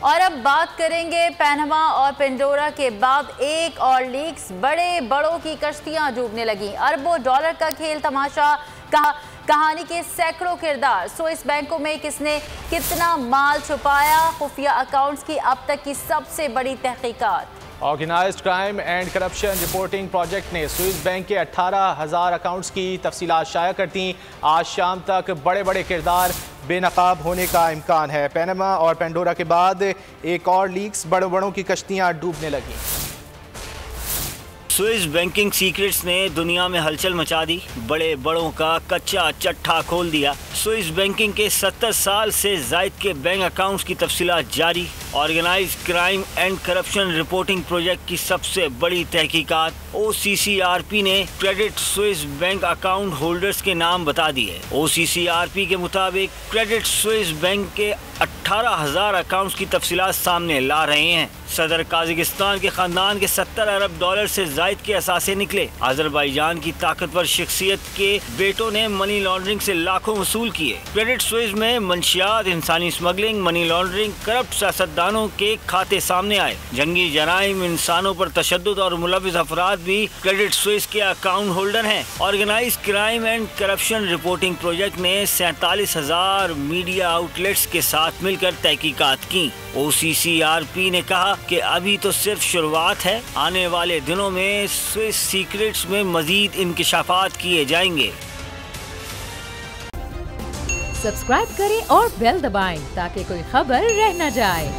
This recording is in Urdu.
اور اب بات کریں گے پیناما اور پینڈورا کے بعد ایک اور لیکس، بڑوں کی کشتیاں ڈوبنے لگیں، اربوں ڈالر کا کھیل تماشا، کہانی کے سینکڑوں کردار، سوئس بینکوں میں کس نے کتنا مال چھپایا، خفیہ اکاؤنٹس کی اب تک کی سب سے بڑی تحقیقات۔ Organized crime and corruption reporting project نے سوئس بینک کے 18,000 اکاؤنٹس کی تفصیلات شائع کر دیں۔ آج شام تک بڑے کردار بے نقاب ہونے کا امکان ہے۔ پیناما اور پینڈورا کے بعد ایک اور لیکس، بڑوں کی کشتیاں ڈوبنے لگیں۔ سوئس بینکنگ سیکرٹس نے دنیا میں ہلچل مچا دی، بڑوں کا کچا چٹھا کھول دیا۔ سوئس بینکنگ کے 70 سال سے زائد کے بینک اکاؤنٹس کی تفصیلات جاری۔ Organized crime and corruption reporting project کی سب سے بڑی تحقیقات، OCCRP نے Credit Suisse bank account holders کے نام بتا دیے۔ OCCRP کے مطابق کریڈٹ سوئس بینک کے 18,000 اکاؤنٹس کی تفصیلات سامنے لا رہے ہیں۔ صدر قازقستان کے خاندان کے 70 ارب ڈالر سے زائد کے اثاثے نکلے۔ آذربائیجان کی طاقتور شخصیت کے بیٹوں نے منی لانڈرنگ سے لاکھوں وصول کیے۔ کریڈٹ سوئس میں منشیات، انسانی اسمگلنگ، منی لانڈرنگ، کرپٹ سیاستدانوں کے کھاتے سامنے آئے۔ جنگی جرائم، انسانوں پر تشدد اور ملوث افراد بھی کریڈٹ سوئس کے اکاؤنٹ ہولڈر ہیں۔ Organize crime and corruption reporting project نے 47,000 میڈیا آؤٹ لیٹس کے ساتھ مل کر تحقیقات کی۔ OCCRP نے کہا کہ ابھی تو صرف شروعات ہے، آنے والے دنوں میں سوئس سیکرٹس میں مزید انکشافات کیے جائیں گے۔ سبسکرائب کریں اور بیل دبائیں تاکہ کوئی خبر رہ نہ جائے۔